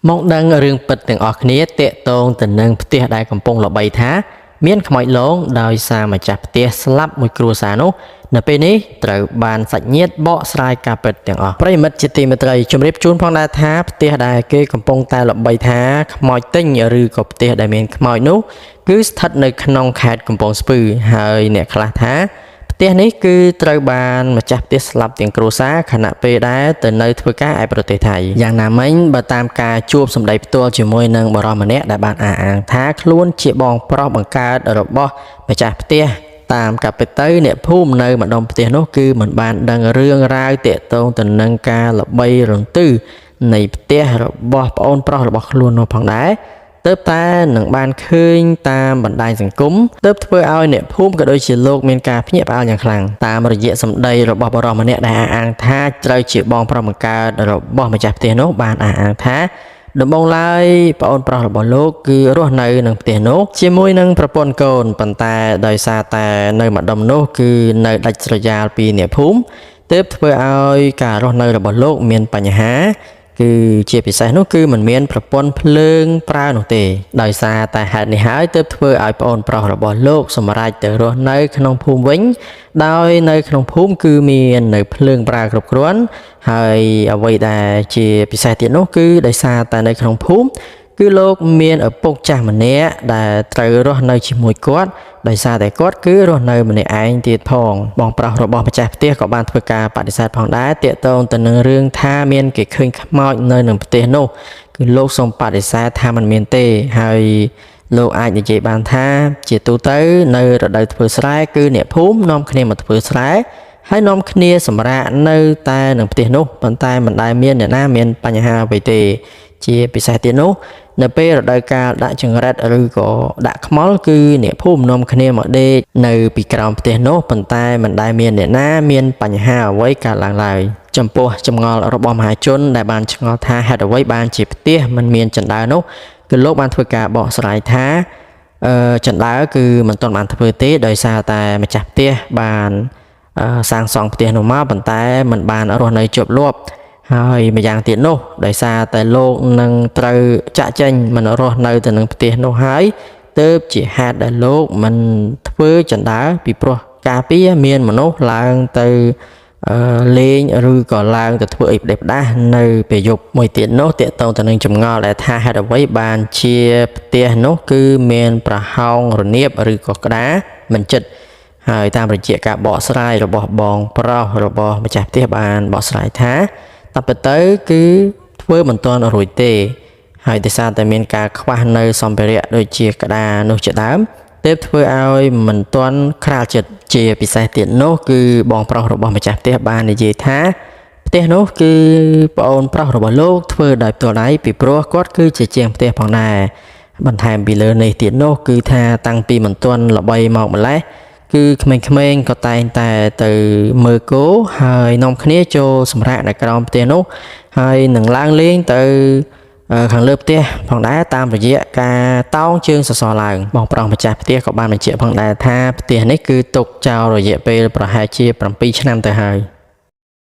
មកដឹងរឿងពិតទាំងអស់គ្នាតាក់ទងទៅនឹងផ្ទះដែលកំពុងល្បីថាមានខ្មោចលងដោយសារម្ចាស់ផ្ទះស្លាប់មួយគ្រួសារនោះនៅពេលនេះត្រូវបានសាច់ញាតិបកស្រាយការពិតទាំងអស់ប្រិមិត្តជាទីមេត្រីជម្រាបជូនផងដែរថាផ្ទះដែលគេកំពុងតែល្បីថាខ្មោចទិញឬក៏ផ្ទះដែលមានខ្មោចនោះគឺស្ថិតនៅក្នុងខេត្តកំពង់ស្ពឺហើយអ្នកខ្លះថាផ្ទះនេះគឺត្រូវបានម្ចាស់ផ្ទះស្លាប់ទាំងគ្រួសារខណៈពេលដែលទៅនៅធ្វើការឯប្រទេសថៃយ៉ាងណាមិញបើតាមការជួបសម្ដីផ្ទាល់ជាមួយនឹងបរិមម្នាក់ដែលបានអះអាងថាខ្លួនជាបងប្រុសបង្កើតរបស់ម្ចាស់ផ្ទះតាមកាពិតទៅអ្នកភូមិនៅម្ដុំផ្ទះនោះគឺមិនបានដឹងរឿងរ៉ាវតាក់ទងទៅនឹងការល្បីរន្ទឺនៃផ្ទះរបស់ប្អូនប្រុសរបស់ខ្លួននោះផងដែរទើបតែនឹងបានឃើញតាមបណ្ដាញសង្គមទើបធ្វើឲ្យអ្នកភូមិក៏ដូចជាលោកមានការភ្ញាក់ផ្អើលយ៉ាងខ្លាំងតាមរយៈសម្ដីរបស់បរិមម្នាក់ដែលអះអាងថាត្រូវជាបងប្រុសបង្កើតរបស់ម្ចាស់ផ្ទះនោះបានអះអាងថាដំបូងឡើយប្អូនប្រុសរបស់លោកគឺរស់នៅក្នុងផ្ទះនោះជាមួយនឹងប្រពន្ធកូនប៉ុន្តែដោយសារតែនៅម្ដុំនោះគឺនៅដាច់ស្រយាលពីអ្នកភូមិទើបធ្វើឲ្យការរស់នៅរបស់លោកមានបញ្ហាគឺជាពិសេសនោះគឺមិនមានប្រព័ន្ធភ្លើងប្រើនោះទេដោយសារតែហេតុនេះហើយទើបធ្វើឲ្យប្អូនប្រុសរបស់លោកសម្រេចទៅរស់នៅក្នុងភូមិវិញដោយនៅក្នុងភូមិគឺមាននៅភ្លើងប្រើគ្រប់គ្រាន់ហើយអ្វីដែលជាពិសេសទៀតនោះគឺដោយសារតែនៅក្នុងភូមិគឺលោកមានឪពុកចាស់ម្នាក់ដែលត្រូវរស់នៅជាមួយគាត់ដោយសារតែគាត់គឺរស់នៅម្នាក់ឯងទៀតផងបងប្រុសរបស់ម្ចាស់ផ្ទះក៏បានធ្វើការបដិសេធផងដែរតាក់ទងទៅនឹងរឿងថាមានគេឃើញខ្មោចនៅក្នុងផ្ទះនោះគឺលោកសូមបដិសេធថាมันមានទេហើយលោកអាចនិយាយបានថាជាទូទៅនៅរដូវធ្វើស្រែគឺអ្នកភូមិនាំគ្នាមកធ្វើស្រែហើយនាំគ្នាសម្រាកនៅតែក្នុងផ្ទះនោះប៉ុន្តែមិនដែលមានអ្នកណាមានបញ្ហាអ្វីទេជាពិសេសទៀតនោះនៅពេលរដូវកាលដាក់ចង្រិតឬក៏ដាក់ខ្មុលគឺអ្នកភូមិនាំគ្នាមកដេកនៅពីក្រោមផ្ទះនោះប៉ុន្តែមិនដែលមានអ្នកណាមានបញ្ហាអ្វីកើតឡើងឡើយចំពោះចម្ងល់របស់មហាជនដែលបានឆ្ងល់ថាហេតុអ្វីបានជាផ្ទះមិនមានចណ្ដើរនោះគឺលោកបានធ្វើការបកស្រាយថាចណ្ដើរគឺមិនទាន់បានធ្វើទេដោយសារតែម្ចាស់ផ្ទះបានសាងសង់ផ្ទះនោះមកប៉ុន្តែមិនបានរស់នៅជាប់លាប់ហើយម្យ៉ាងទៀតនោះដោយសារតែលោកនឹងត្រូវចាក់ចេញមិនរស់នៅទៅនឹងផ្ទះនោះហើយទើបជាហេតុដែលលោកមិនធ្វើចណ្ដើរពីព្រោះការពារមានមនុស្សឡើងទៅលេងឬក៏ឡើងទៅធ្វើអីផ្ដេសផ្ដាសនៅពេលយប់មួយទៀតនោះតាក់ទងទៅនឹងចម្ងល់ដែលថាហេតុអ្វីបានជាផ្ទះនោះគឺមានប្រហោងរនាបឬក៏ក្តារមិនជិតហើយតាមរយៈការបកស្រាយរបស់បងប្រុសរបស់ម្ចាស់ផ្ទះបានបកស្រាយថាតែពិតទៅគឺធ្វើមិនទាន់រួចទេហើយដោយសារតែមានការខ្វះនៅសម្ភារៈដូចជាក្តារនោះជាដើមទើបធ្វើឲ្យមិនទាន់ក្រាលចិត្តជាពិសេសទៀតនោះគឺបងប្រុសរបស់ម្ចាស់ផ្ទះបាននិយាយថាផ្ទះនោះគឺប្អូនប្រុសរបស់លោកធ្វើដោយផ្ទាល់ដៃពីព្រោះគាត់គឺជាជាងផ្ទះផងដែរបន្ថែមពីលើនេះទៀតនោះគឺថាតាំងពីមិនទាន់ល្បីមកម្លេះគឺក្មេងៗក៏តែងតែទៅមើលគោហើយនាំគ្នាចូលសម្រាកនៅក្រោមផ្ទះនោះហើយនឹងឡើងលេងទៅខាងលើផ្ទះផងដែរតាមរយៈការតោងជើងសសរឡើងបងប្រុសម្ចាស់ផ្ទះក៏បានបញ្ជាក់ផងដែរថាផ្ទះនេះគឺទុកចោលរយៈពេលប្រហែលជា7ឆ្នាំទៅហើយ